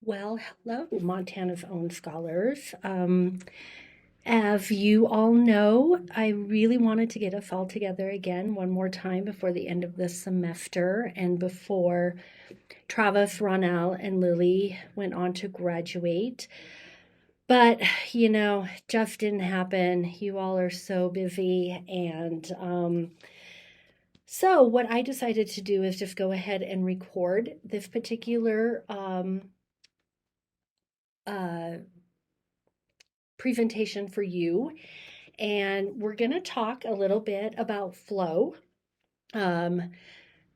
Well, hello, Montana's own scholars. As you all know, I really wanted to get us all together again one more time before the end of this semester and before Travis, Ronell, and Lily went on to graduate. But, just didn't happen. You all are so busy. So what I decided to do is just go ahead and record this particular uh, presentation for you. And we're going to talk a little bit about flow. Um,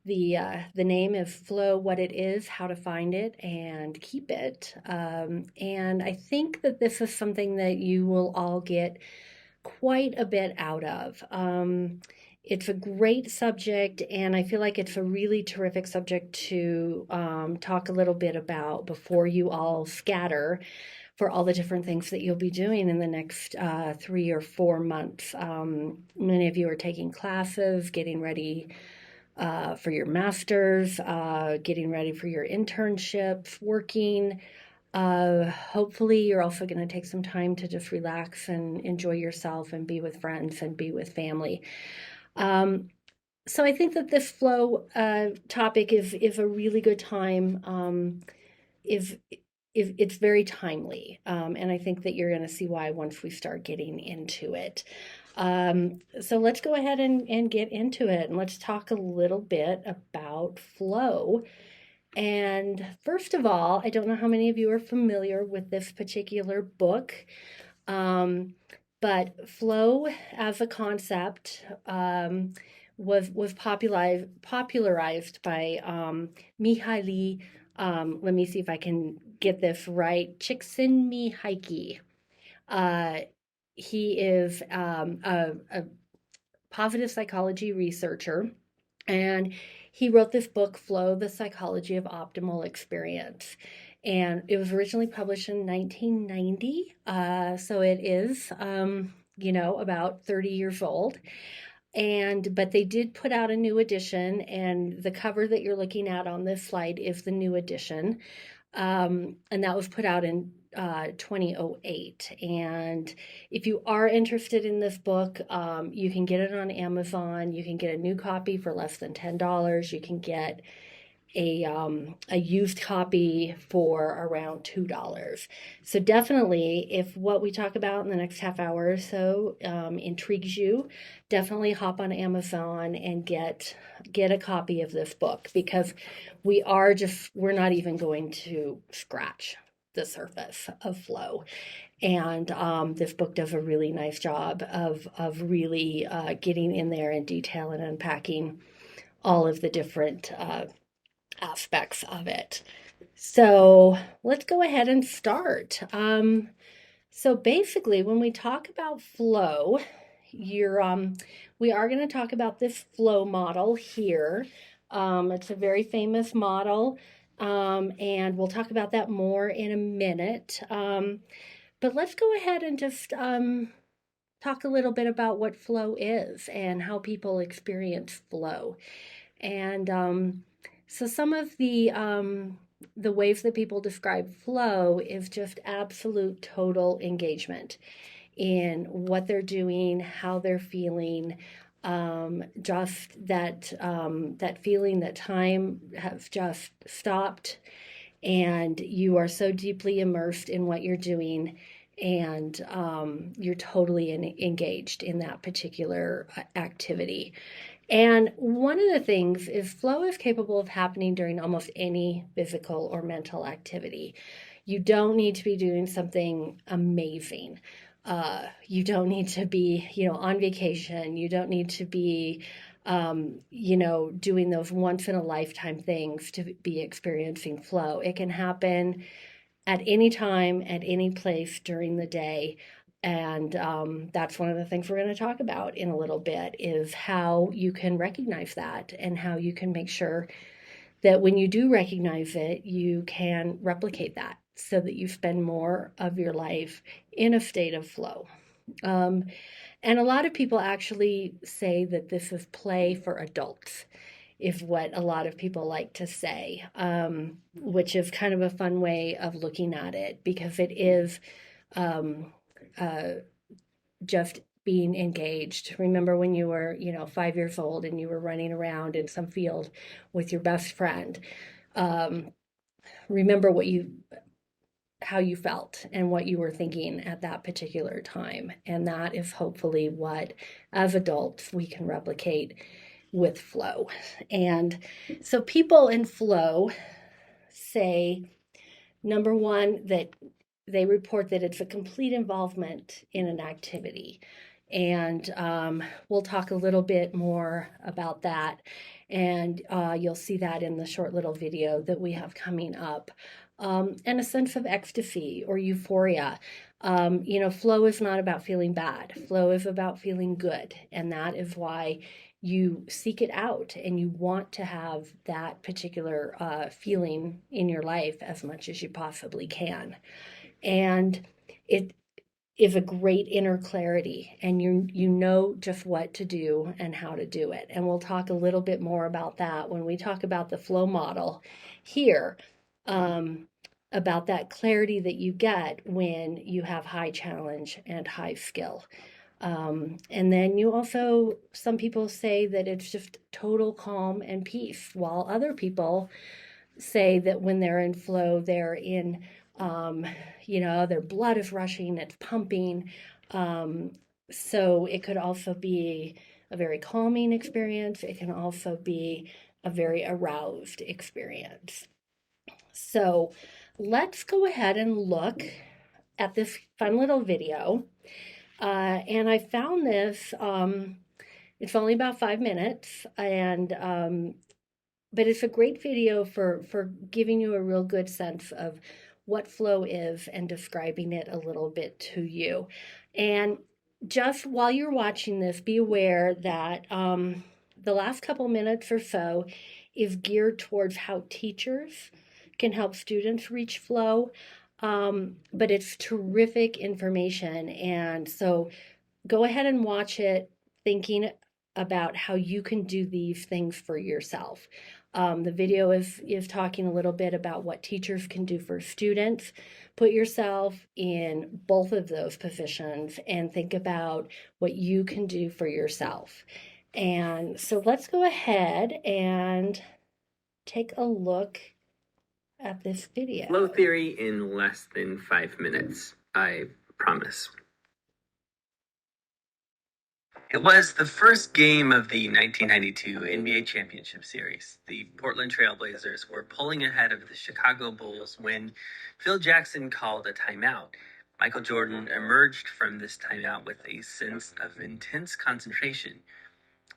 the name is flow, what it is, how to find it, and keep it. And I think that this is something that you will all get quite a bit out of. It's a great subject, and I feel like it's a really terrific subject to talk a little bit about before you all scatter for all the different things that you'll be doing in the next 3 or 4 months. Many of you are taking classes, getting ready for your master's, getting ready for your internships, working. Hopefully, you're also going to take some time to just relax and enjoy yourself and be with friends and be with family. Um, so I think that this flow topic is a really good time. Is it's very timely, and I think that you're going to see why once we start getting into it. So let's go ahead and get into it, and let's talk a little bit about flow. And first of all, I don't know how many of you are familiar with this particular book, um, but flow as a concept was popularized by Mihaly. Let me see if I can get this right. Csikszentmihalyi. Uh, he is a positive psychology researcher, and he wrote this book, Flow, The Psychology of Optimal Experience. And it was originally published in 1990. So it is, about 30 years old. But they did put out a new edition, and the cover that you're looking at on this slide is the new edition. And that was put out in 2008. And if you are interested in this book, you can get it on Amazon. You can get a new copy for less than $10. You can get a used copy for around $2. So definitely, if what we talk about in the next half hour or so intrigues you, definitely hop on Amazon and get a copy of this book, because we're not even going to scratch the surface of flow. And this book does a really nice job of really getting in there in detail and unpacking all of the different aspects of it. So let's go ahead and start. So basically, when we talk about flow, we are going to talk about this flow model here. It's a very famous model, and we'll talk about that more in a minute. But let's go ahead and just talk a little bit about what flow is and how people experience flow. And so some of the ways that people describe flow is just absolute total engagement in what they're doing, how they're feeling, just that feeling that time has just stopped, and you are so deeply immersed in what you're doing, and you're totally engaged in that particular activity. And one of the things is flow is capable of happening during almost any physical or mental activity. You don't need to be doing something amazing. You don't need to be, on vacation. You don't need to be, doing those once in a lifetime things to be experiencing flow. It can happen at any time, at any place during the day. And that's one of the things we're going to talk about in a little bit, is how you can recognize that and how you can make sure that when you do recognize it, you can replicate that so that you spend more of your life in a state of flow. And a lot of people actually say that this is play for adults. is what a lot of people like to say, which is kind of a fun way of looking at it because it is um, uh, just being engaged. Remember when you were, 5 years old and you were running around in some field with your best friend. Um, remember how you felt and what you were thinking at that particular time. And that is hopefully what, as adults, we can replicate with flow. And so people in flow say, number one, that they report that it's a complete involvement in an activity. And we'll talk a little bit more about that. And you'll see that in the short little video that we have coming up. And a sense of ecstasy or euphoria. Flow is not about feeling bad. Flow is about feeling good. And that is why you seek it out and you want to have that particular feeling in your life as much as you possibly can. And it is a great inner clarity, and you know just what to do and how to do it. And we'll talk a little bit more about that when we talk about the flow model here, about that clarity that you get when you have high challenge and high skill. And then some people say that it's just total calm and peace, while other people say that when they're in flow, they're in, their blood is rushing, it's pumping. So it could also be a very calming experience. It can also be a very aroused experience. So let's go ahead and look at this fun little video. And I found this, it's only about 5 minutes, but it's a great video for giving you a real good sense of what flow is and describing it a little bit to you. And just while you're watching this, be aware that the last couple minutes or so is geared towards how teachers can help students reach flow. But it's terrific information. And so go ahead and watch it thinking about how you can do these things for yourself. The video is talking a little bit about what teachers can do for students. Put yourself in both of those positions and think about what you can do for yourself. And so let's go ahead and take a look at this video. Flow theory in less than 5 minutes, I promise. It was the first game of the 1992 NBA Championship Series. The Portland Trail Blazers were pulling ahead of the Chicago Bulls when Phil Jackson called a timeout. Michael Jordan emerged from this timeout with a sense of intense concentration.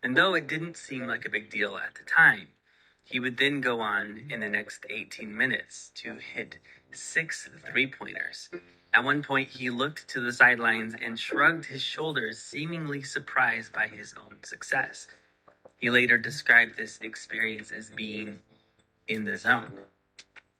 And though it didn't seem like a big deal at the time, he would then go on in the next 18 minutes to hit 6 three-pointers. At one point, he looked to the sidelines and shrugged his shoulders, seemingly surprised by his own success. He later described this experience as being in the zone.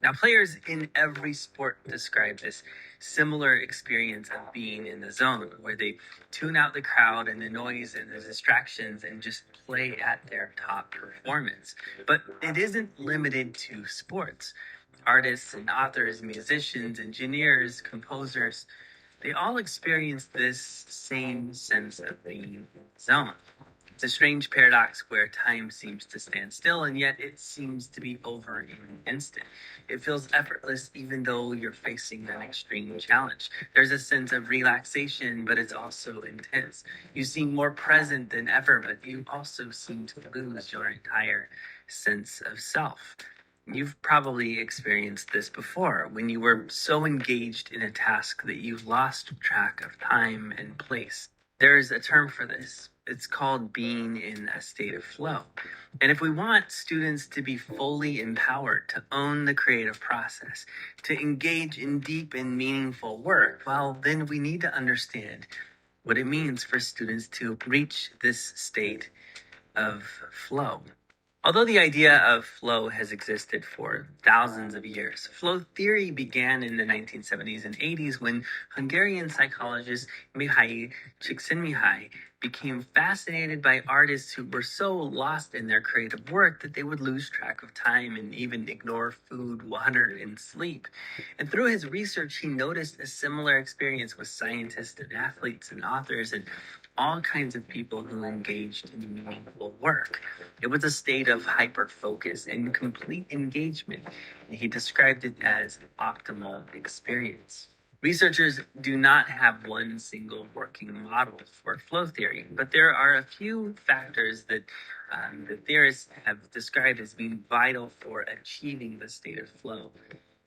Now, players in every sport describe this similar experience of being in the zone, where they tune out the crowd and the noise and the distractions and just play at their top performance. But it isn't limited to sports. Artists and authors, musicians, engineers, composers, they all experience this same sense of being in the zone. It's a strange paradox where time seems to stand still, and yet it seems to be over in an instant. It feels effortless even though you're facing an extreme challenge. There's a sense of relaxation, but it's also intense. You seem more present than ever, but you also seem to lose your entire sense of self. You've probably experienced this before, when you were so engaged in a task that you lost track of time and place. There's a term for this. It's called being in a state of flow. And if we want students to be fully empowered to own the creative process, to engage in deep and meaningful work, well, then we need to understand what it means for students to reach this state of flow. Although the idea of flow has existed for thousands of years, flow theory began in the 1970s and 80s when Hungarian psychologist Mihaly Csikszentmihalyi became fascinated by artists who were so lost in their creative work that they would lose track of time and even ignore food, water, and sleep. And through his research, he noticed a similar experience with scientists and athletes and authors and all kinds of people who engaged in meaningful work. It was a state of hyper focus and complete engagement. He described it as optimal experience. Researchers do not have one single working model for flow theory, but there are a few factors that the theorists have described as being vital for achieving the state of flow.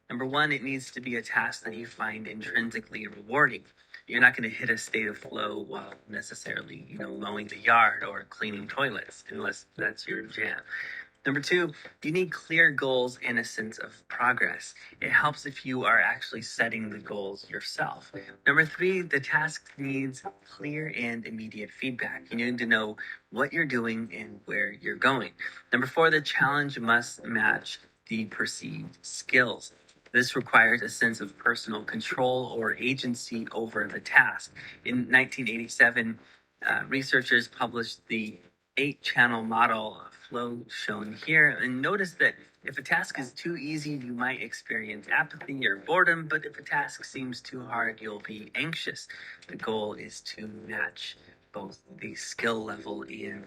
Number one, it needs to be a task that you find intrinsically rewarding. You're not going to hit a state of flow while necessarily, mowing the yard or cleaning toilets, unless that's your jam. Number two, you need clear goals and a sense of progress. It helps if you are actually setting the goals yourself. Number three, the task needs clear and immediate feedback. You need to know what you're doing and where you're going. Number four, the challenge must match the perceived skills. This requires a sense of personal control or agency over the task. In 1987, researchers published the 8-channel model of flow shown here, and notice that if a task is too easy, you might experience apathy or boredom, but if a task seems too hard, you'll be anxious. The goal is to match both the skill level and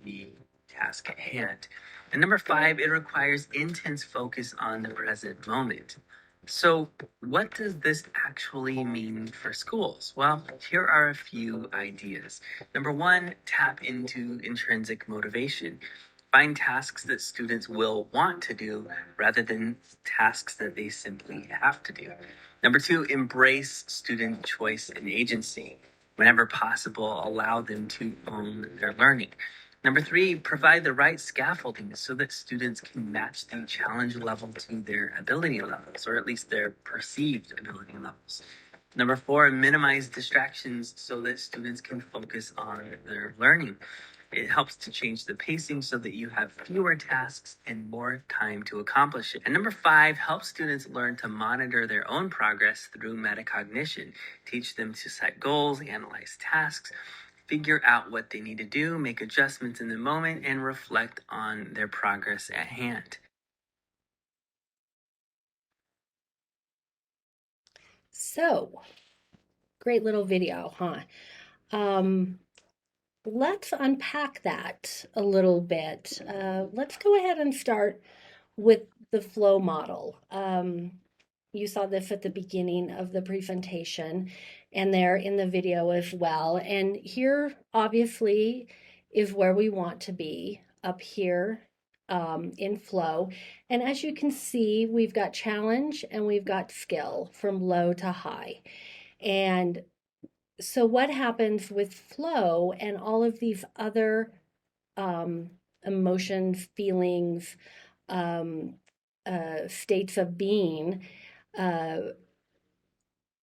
the task at hand. And number five, it requires intense focus on the present moment. So, what does this actually mean for schools? Well, here are a few ideas. Number one, tap into intrinsic motivation. Find tasks that students will want to do rather than tasks that they simply have to do. Number two, embrace student choice and agency. Whenever possible, allow them to own their learning. Number three, provide the right scaffolding so that students can match the challenge level to their ability levels, or at least their perceived ability levels. Number four, minimize distractions so that students can focus on their learning. It helps to change the pacing so that you have fewer tasks and more time to accomplish it. And number five, help students learn to monitor their own progress through metacognition. Teach them to set goals, analyze tasks, figure out what they need to do, make adjustments in the moment, and reflect on their progress at hand. So, great little video, huh? Let's unpack that a little bit. Let's go ahead and start with the flow model. You saw this at the beginning of the presentation and there in the video as well. And here, obviously, is where we want to be up here in flow. And as you can see, we've got challenge and we've got skill from low to high. And so what happens with flow and all of these other emotions, feelings, states of being,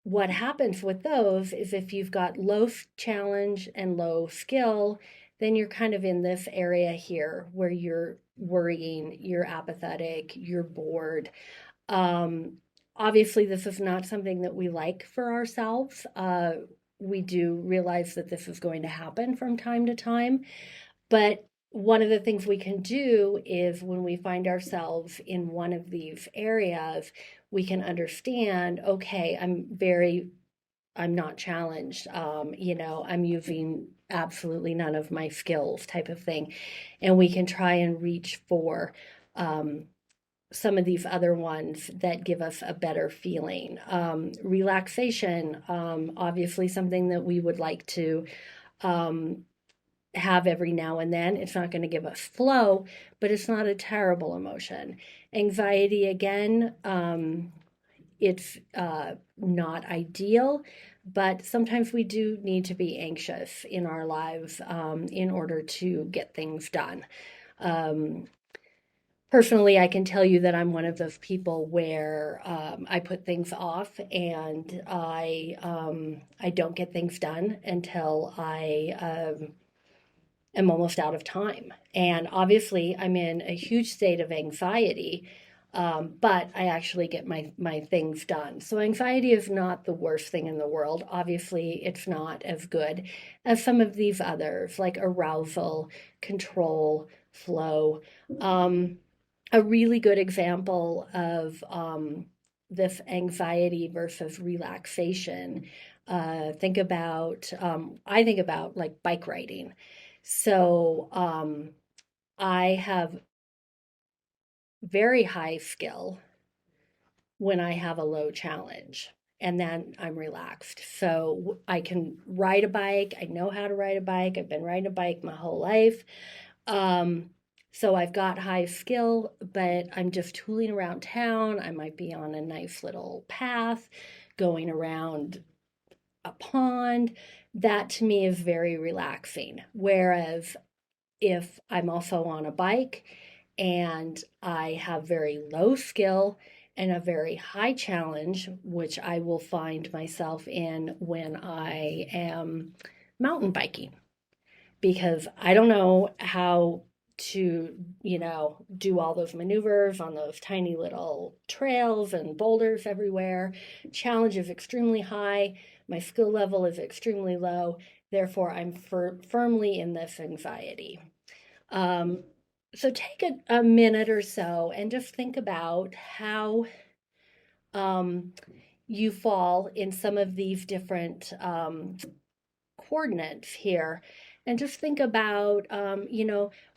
what happens with those is if you've got low challenge and low skill, then you're kind of in this area here where you're worrying, you're apathetic, you're bored. Obviously, this is not something that we like for ourselves. We do realize that this is going to happen from time to time. But one of the things we can do is when we find ourselves in one of these areas, we can understand, okay, I'm not challenged. I'm using absolutely none of my skills type of thing. And we can try and reach for some of these other ones that give us a better feeling. Relaxation, obviously something that we would like to have every now and then. It's not going to give us flow, but it's not a terrible emotion. Anxiety, again, it's not ideal, but sometimes we do need to be anxious in our lives in order to get things done. Personally, I can tell you that I'm one of those people where I put things off and I don't get things done until I am almost out of time. And obviously, I'm in a huge state of anxiety, but I actually get my things done. So, anxiety is not the worst thing in the world. Obviously, it's not as good as some of these others, like arousal, control, flow. A really good example of this anxiety versus relaxation. I think about like bike riding. So I have very high skill when I have a low challenge. And then I'm relaxed. So I can ride a bike. I know how to ride a bike. I've been riding a bike my whole life. Um, so I've got high skill, but I'm just tooling around town. I might be on a nice little path going around a pond. That to me is very relaxing. Whereas if I'm also on a bike and I have very low skill and a very high challenge, which I will find myself in when I am mountain biking, because I don't know how to, do all those maneuvers on those tiny little trails and boulders everywhere. Challenge is extremely high. My skill level is extremely low. Therefore, I'm firmly in this anxiety. Um, so take a minute or so and just think about how um, you fall in some of these different coordinates here, and just think about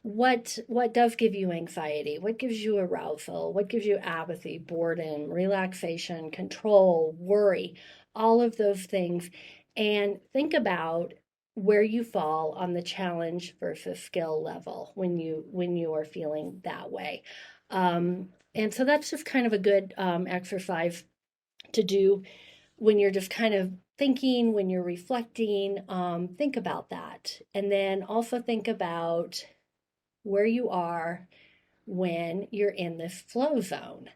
what does give you anxiety, what gives you arousal, what gives you apathy, boredom, relaxation, control, worry, all of those things, and think about where you fall on the challenge versus skill level when you are feeling that way. And so that's just kind of a good exercise to do when you're just kind of thinking, when you're reflecting. Think about that. And then also think about where you are when you're in this flow zone.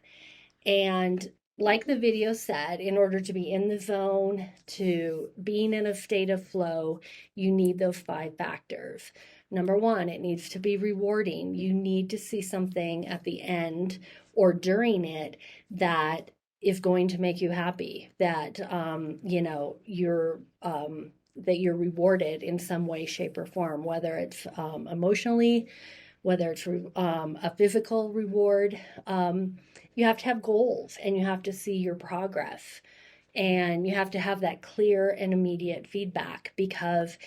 And like the video said, in order to be in the zone, to being in a state of flow, you need those 5 factors. Number one, it needs to be rewarding. You need to see something at the end or during it that is going to make you happy, that you're rewarded in some way, shape, or form, whether it's emotionally, whether it's a physical reward. You have to have goals and you have to see your progress. And you have to have that clear and immediate feedback, because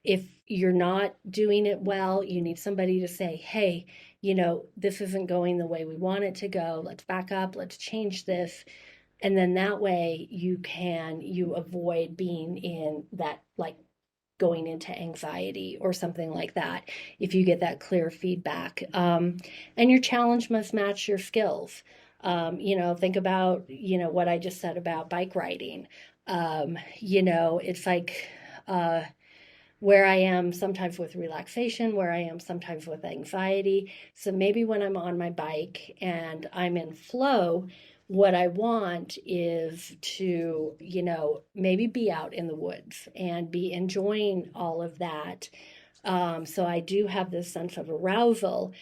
if you're not doing it well, you need somebody to say, hey, this isn't going the way we want it to go. Let's back up. Let's change this. And then that way you avoid being in that, like, going into anxiety or something like that, if you get that clear feedback. And your challenge must match your skills. Think about, what I just said about bike riding. It's like where I am sometimes with relaxation, where I am sometimes with anxiety. So maybe when I'm on my bike and I'm in flow, what I want is to, maybe be out in the woods and be enjoying all of that. So I do have this sense of arousal,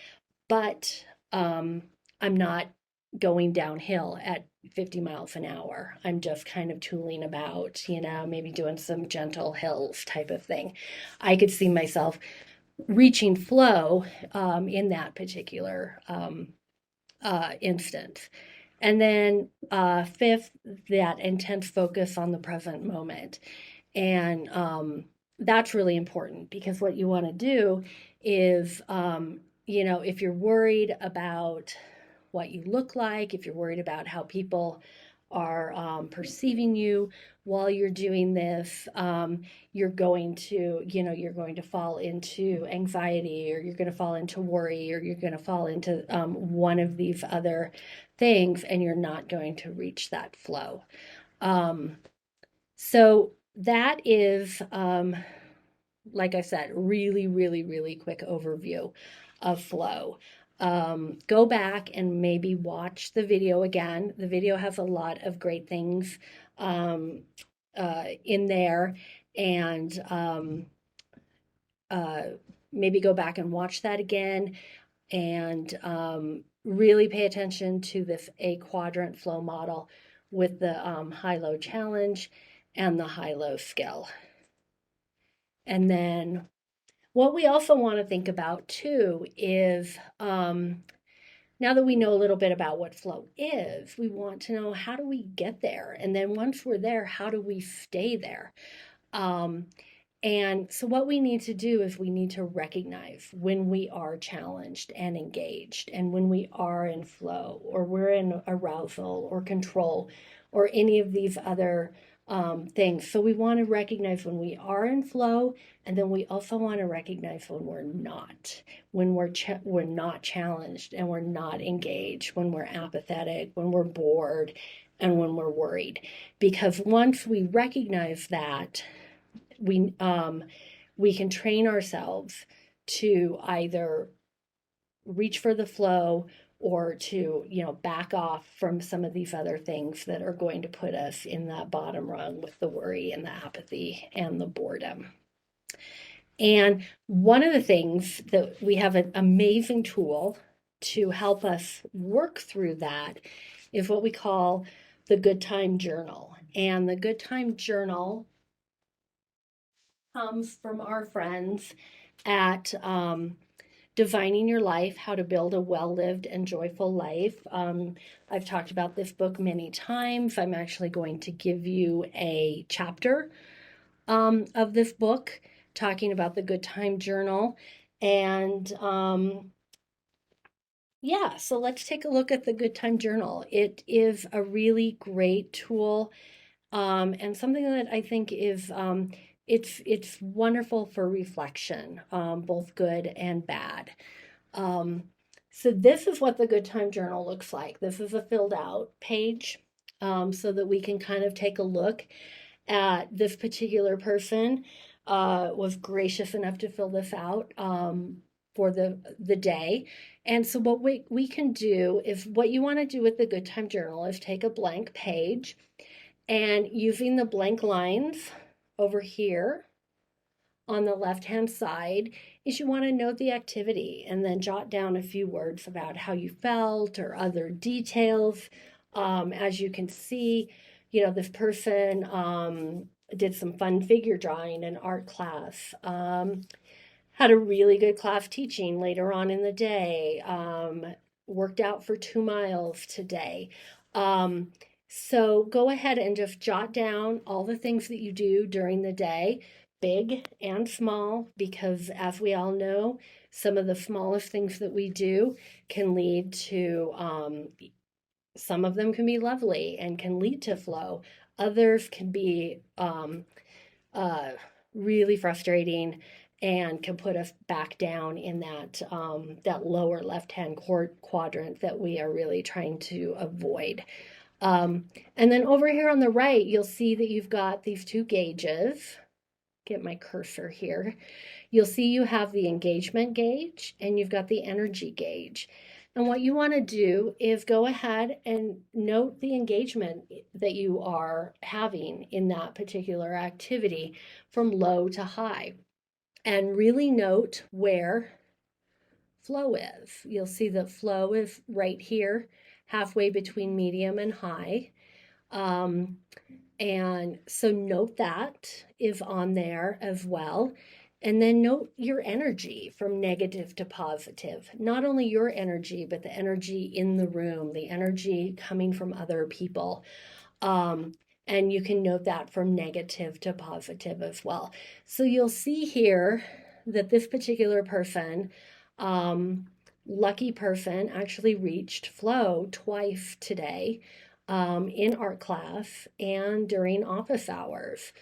but I'm not going downhill at 50 miles an hour. I'm just kind of tooling about, maybe doing some gentle hills type of thing. I could see myself reaching flow in that particular instance. And then fifth, that intense focus on the present moment. And that's really important, because what you want to do is, if you're worried about what you look like, if you're worried about how people are perceiving you while you're doing this, you're going to fall into anxiety, or you're going to fall into worry, or you're going to fall into one of these other things, and you're not going to reach that flow. So that is, like I said, really, really, really quick overview of flow. Go back and maybe watch the video again. The video has a lot of great things in there. And maybe go back and watch that again and really pay attention to this A quadrant flow model with the high-low challenge and the high-low skill. And then what we also want to think about too is now that we know a little bit about what flow is, we want to know, how do we get there? And then once we're there, how do we stay there? And so what we need to do is we need to recognize when we are challenged and engaged, and when we are in flow, or we're in arousal or control, or any of these other things. So we want to recognize when we are in flow, and then we also want to recognize when we're not, when we're not challenged and we're not engaged, when we're apathetic, when we're bored, and when we're worried. Because once we recognize that, we can train ourselves to either reach for the flow or to, back off from some of these other things that are going to put us in that bottom rung with the worry and the apathy and the boredom. And one of the things that we have, an amazing tool to help us work through that, is what we call the Good Time Journal. And the Good Time Journal comes from our friends at Designing Your Life, How to Build a Well-Lived and Joyful Life. I've talked about this book many times. I'm actually going to give you a chapter of this book talking about the Good Time Journal. And so let's take a look at the Good Time Journal. It is a really great tool, and something that I think is it's wonderful for reflection, both good and bad. So this is what the Good Time Journal looks like. This is a filled out page, so that we can kind of take a look at this particular person. Was gracious enough to fill this out for the day. And so what we can do is, what you want to do with the Good Time Journal is take a blank page, and using the blank lines over here on the left-hand side, is you want to note the activity and then jot down a few words about how you felt or other details. As you can see, this person did some fun figure drawing in art class, had a really good class teaching later on in the day, worked out for 2 miles today. So go ahead and just jot down all the things that you do during the day, big and small, because as we all know, some of the smallest things that we do can lead to, some of them can be lovely and can lead to flow. Others can be really frustrating and can put us back down in that lower left-hand quadrant that we are really trying to avoid. And then over here on the right, you'll see that you've got these 2 gauges. Get my cursor here. You'll see you have the engagement gauge and you've got the energy gauge. And what you want to do is go ahead and note the engagement that you are having in that particular activity from low to high. And really note where flow is. You'll see that flow is right here, halfway between medium and high. And so note that is on there as well. And then note your energy from negative to positive. Not only your energy, but the energy in the room, the energy coming from other people. And you can note that from negative to positive as well. So you'll see here that this particular person, lucky person, actually reached flow twice today, in art class and during office hours.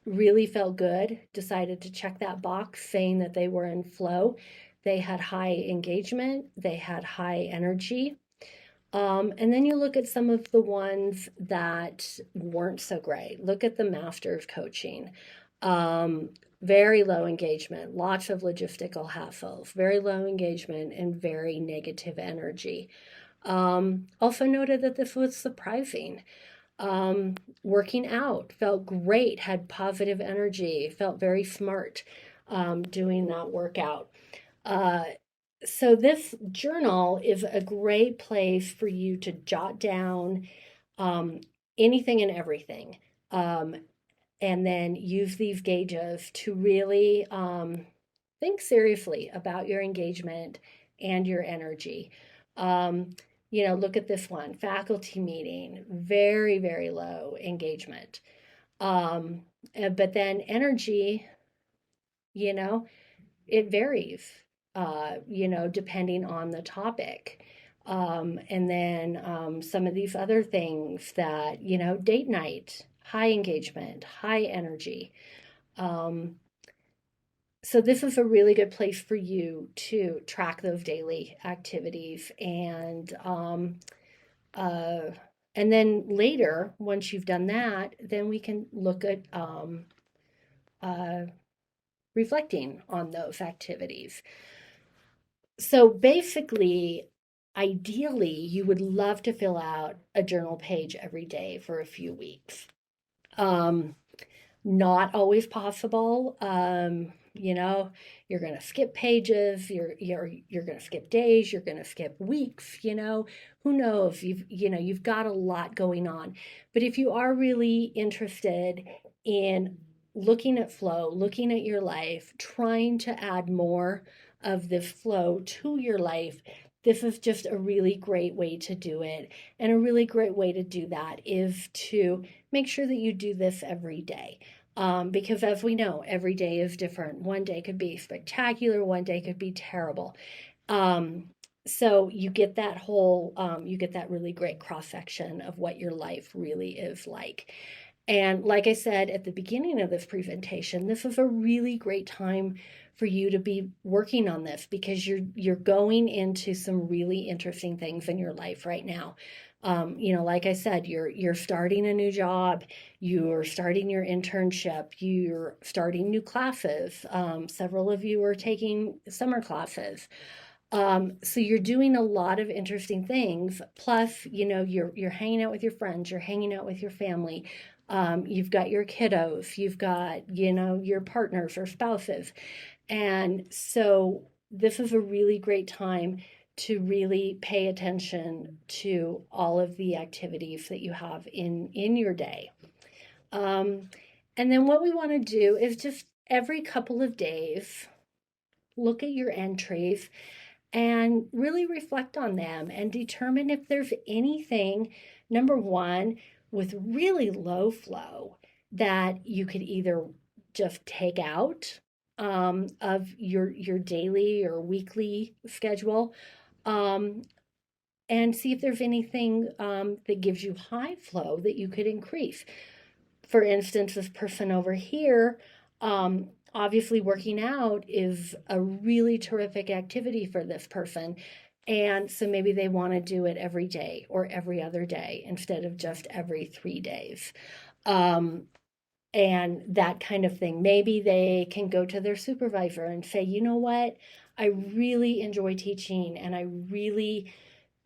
Really felt good, decided to check that box saying that they were in flow. They had high engagement, they had high energy. And then you look at some of the ones that weren't so great. Look at the master's coaching. Very low engagement, lots of logistical hassles, very low engagement, and very negative energy. Also noted that this was surprising. Working out, felt great, had positive energy, felt very smart. doing that workout. Uh, so this journal is a great place for you to jot down um, anything and everything. Um, and then use these gauges to really think seriously about your engagement and your energy. Um, look at this one faculty meeting, very, very low engagement. Um, but then energy, you know, it varies, depending on the topic. And then some of these other things that, date night, high engagement, high energy. Um, so this is a really good place for you to track those daily activities uh, and then later, once you've done that, then we can look at uh, reflecting on those activities. So basically, ideally, you would love to fill out a journal page every day for a few weeks. Um, Not always possible. You're going to skip pages, you're going to skip days, you're going to skip weeks, who knows? You've got a lot going on. But if you are really interested in looking at flow, looking at your life, trying to add more of this flow to your life, this is just a really great way to do it. And a really great way to do that is to make sure that you do this every day. Because as we know, every day is different. One day could be spectacular, one day could be terrible. Um, so you get that really great cross section of what your life really is like. And like I said at the beginning of this presentation, this is a really great time for you to be working on this because you're going into some really interesting things in your life right now. Like I said, you're starting a new job, you're starting your internship, you're starting new classes. Several of you are taking summer classes. So you're doing a lot of interesting things. Plus, you're hanging out with your friends, you're hanging out with your family. You've got your kiddos, you've got, your partners or spouses. And so this is a really great time to really pay attention to all of the activities that you have in your day. Um, and then what we want to do is just every couple of days, look at your entries and really reflect on them and determine if there's anything, number one, with really low flow that you could either just take out of your daily or weekly schedule, um, and see if there's anything that gives you high flow that you could increase. For instance, this person over here, obviously working out is a really terrific activity for this person. And so maybe they want to do it every day or every other day instead of just every 3 days. Um, and that kind of thing. Maybe they can go to their supervisor and say, you know what? I really enjoy teaching and I really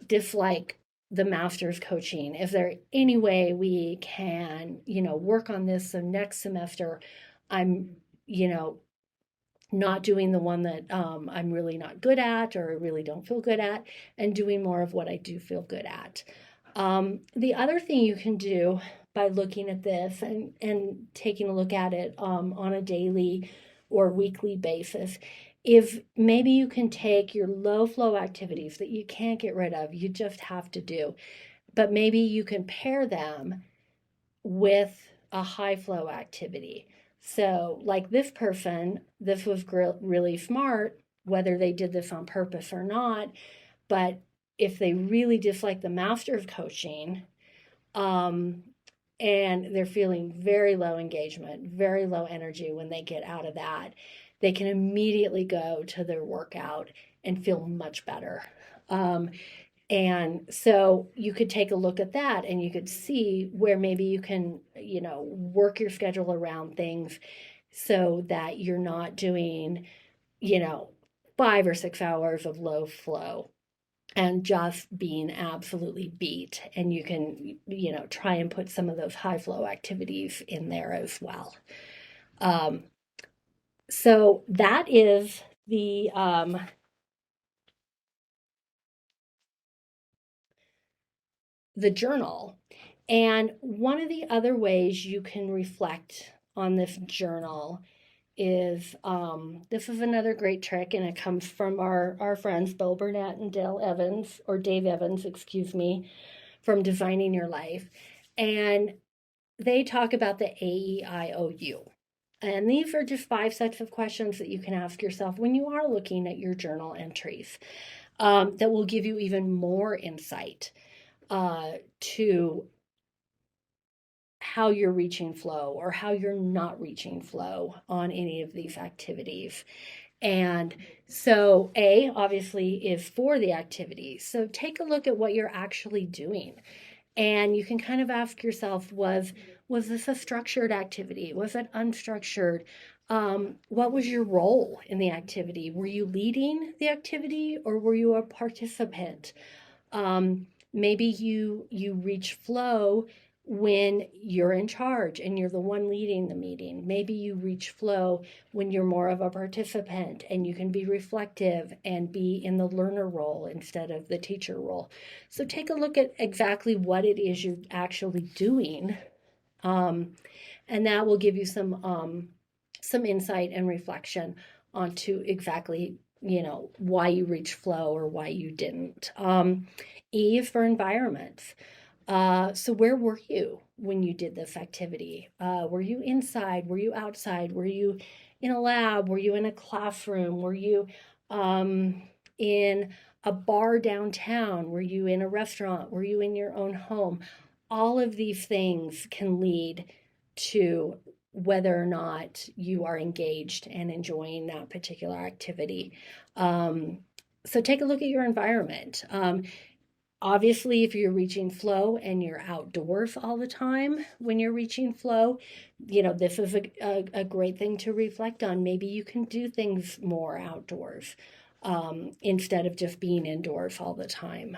dislike the master's coaching. Is there any way we can, work on this so next semester I'm, you know, not doing the one that I'm really not good at or really don't feel good at, and doing more of what I do feel good at. The other thing you can do by looking at this and taking a look at it on a daily or weekly basis is maybe you can take your low flow activities that you can't get rid of, you just have to do, but maybe you can pair them with a high flow activity. So, like this person, this was really smart, whether they did this on purpose or not. But if they really dislike the master's coaching, um, and they're feeling very low engagement, very low energy when they get out of that, they can immediately go to their workout and feel much better. And so you could take a look at that and you could see where maybe you can, work your schedule around things so that you're not doing, you know, 5 or 6 hours of low flow and just being absolutely beat. And you can, try and put some of those high flow activities in there as well. Um, So that is the journal. And one of the other ways you can reflect on this journal is this is another great trick, and it comes from our friends Bill Burnett and Dale Evans, or Dave Evans, excuse me, from Designing Your Life. And they talk about the AEIOU. And these are just 5 sets of questions that you can ask yourself when you are looking at your journal entries, that will give you even more insight to how you're reaching flow or how you're not reaching flow on any of these activities. And so, A, obviously, is for the activity. So take a look at what you're actually doing. And you can kind of ask yourself, was this a structured activity? Was it unstructured? What was your role in the activity? Were you leading the activity or were you a participant? Maybe you reach flow when you're in charge and you're the one leading the meeting. Maybe you reach flow when you're more of a participant and you can be reflective and be in the learner role instead of the teacher role. So take a look at exactly what it is you're actually doing, and that will give you some insight and reflection onto exactly why you reached flow or why you didn't. E is for environments. So where were you when you did this activity? Were you inside? Were you outside? Were you in a lab? Were you in a classroom? Were you in a bar downtown? Were you in a restaurant? Were you in your own home? All of these things can lead to whether or not you are engaged and enjoying that particular activity. So take a look at your environment. Obviously, if you're reaching flow and you're outdoors all the time when you're reaching flow, this is a great thing to reflect on. Maybe you can do things more outdoors instead of just being indoors all the time.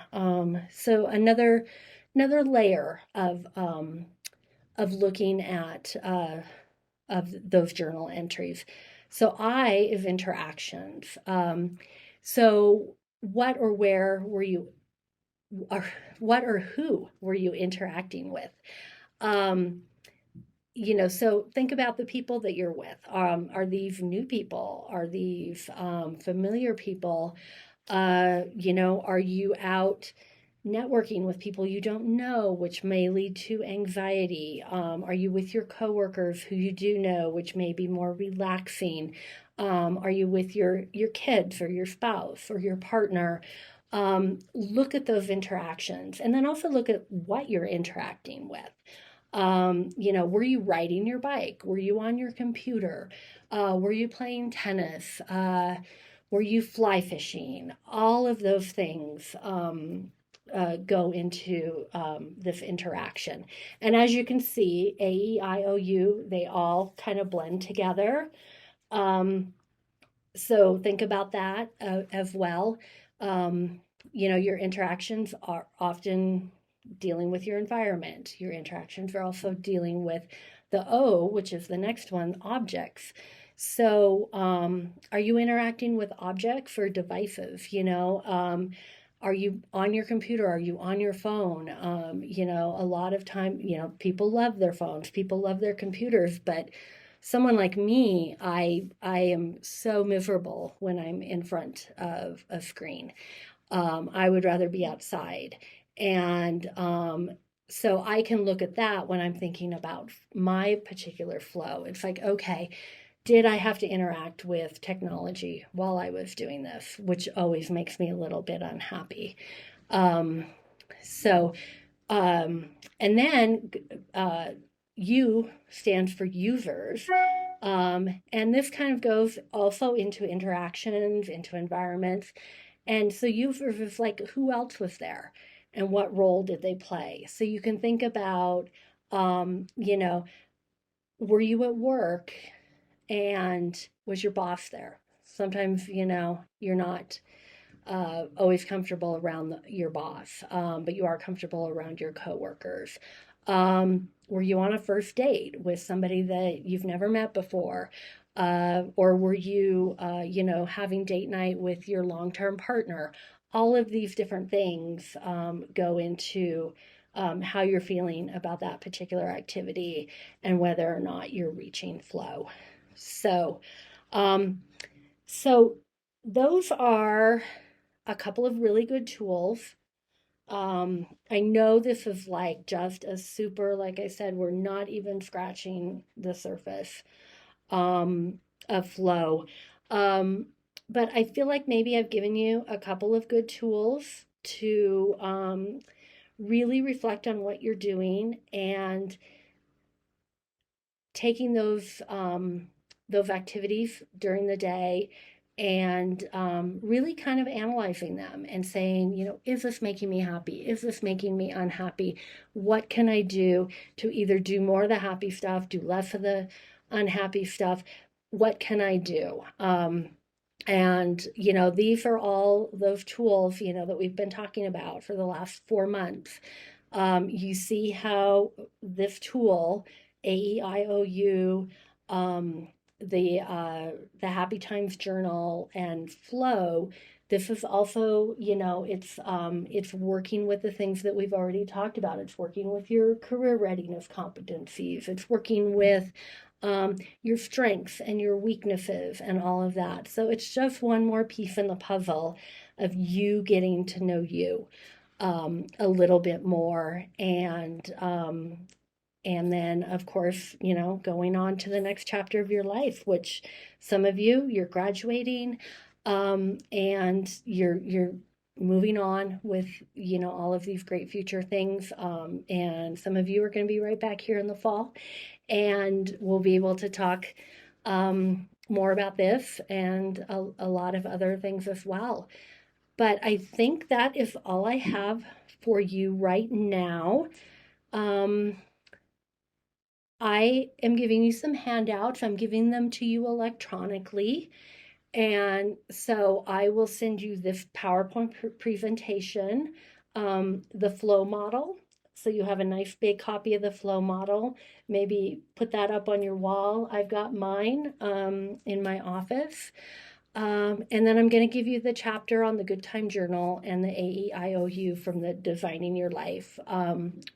So another layer of looking at of those journal entries. So I is interactions. So what or where were you, or what or who were you interacting with? Um, so think about the people that you're with. Are these new people? Are these familiar people? Are you out networking with people you don't know, which may lead to anxiety? Are you with your coworkers who you do know, which may be more relaxing? Are you with your kids or your spouse or your partner? Look at those interactions and then also look at what you're interacting with. Were you riding your bike? Were you on your computer? Were you playing tennis? Were you fly fishing? All of those things go into this interaction. And as you can see, A, E, I, O, U, they all kind of blend together. So think about that as well. Your interactions are often dealing with your environment. Your interactions are also dealing with the O, which is the next one, objects. So, are you interacting with objects or devices? Are you on your computer? Are you on your phone? A lot of time, people love their phones, people love their computers, but someone like me, I am so miserable when I'm in front of a screen. I would rather be outside. And so I can look at that when I'm thinking about my particular flow. It's like, okay, did I have to interact with technology while I was doing this, which always makes me a little bit unhappy. Um, so, and then U stands for users. And this kind of goes also into interactions, into environments. And so users is like, who else was there and what role did they play? So you can think about, um, you know, were you at work and was your boss there? Sometimes, you're not always comfortable around your boss, but you are comfortable around your coworkers. Were you on a first date with somebody that you've never met before? Or were you, having date night with your long-term partner? All of these different things go into how you're feeling about that particular activity and whether or not you're reaching flow. So, um, so those are a couple of really good tools. I know this is like just a super, like I said, we're not even scratching the surface of flow. Um, but I feel like maybe I've given you a couple of good tools to really reflect on what you're doing and taking those activities during the day and really kind of analyzing them and saying, is this making me happy? Is this making me unhappy? What can I do to either do more of the happy stuff, do less of the unhappy stuff? What can I do? And, these are all those tools, that we've been talking about for the last 4 months. You see how this tool, AEIOU, um, the Happy Times Journal and Flow. This is also, it's working with the things that we've already talked about. It's working with your career readiness competencies. It's working with your strengths and your weaknesses and all of that. So it's just one more piece in the puzzle of you getting to know you a little bit more and then of course going on to the next chapter of your life, which some of you're graduating and you're moving on with all of these great future things, and some of you are going to be right back here in the fall and we'll be able to talk more about this and a lot of other things as well. But I think that is all I have for you right now. um, I am giving you some handouts. I'm giving them to you electronically. And so I will send you this PowerPoint presentation, the flow model. So you have a nice big copy of the flow model. Maybe put that up on your wall. I've got mine in my office. And then I'm going to give you the chapter on the Good Time Journal and the AEIOU from the Designing Your Life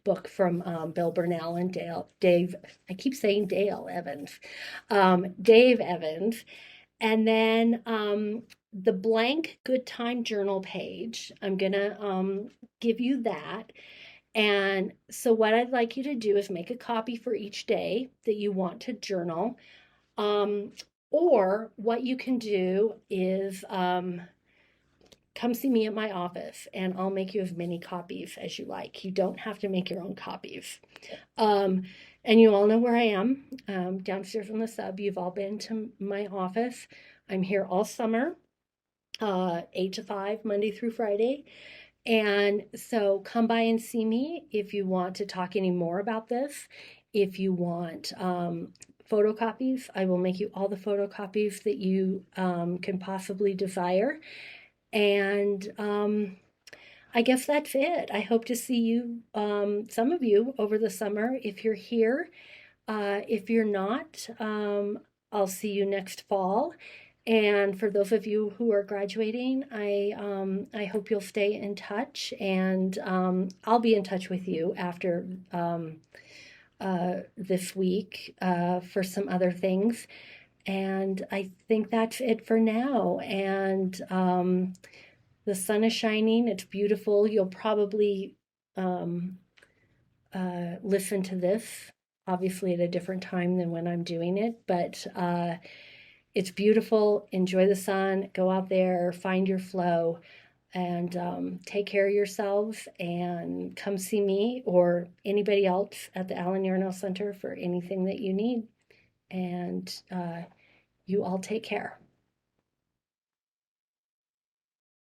book from Bill Burnell and Dave, I keep saying Dale Evans, Dave Evans. And then the blank Good Time Journal page, I'm going to give you that. And so what I'd like you to do is make a copy for each day that you want to journal. Um, or what you can do is come see me at my office and I'll make you as many copies as you like. You don't have to make your own copies. And you all know where I am, downstairs in the sub. You've all been to my office. I'm here all summer, 8 to 5, Monday through Friday. And so come by and see me if you want to talk any more about this. If you want photocopies, I will make you all the photocopies that you can possibly desire. And I guess that's it. I hope to see you, some of you, over the summer if you're here. If you're not, I'll see you next fall. And for those of you who are graduating, I hope you'll stay in touch, and I'll be in touch with you after this week for some other things. And I think that's it for now. And the sun is shining. It's beautiful. You'll probably listen to this, obviously, at a different time than when I'm doing it. But it's beautiful. Enjoy the sun. Go out there, find your flow, and take care of yourselves. And come see me or anybody else at the Allen Yarnell Center for anything that you need. And you all take care.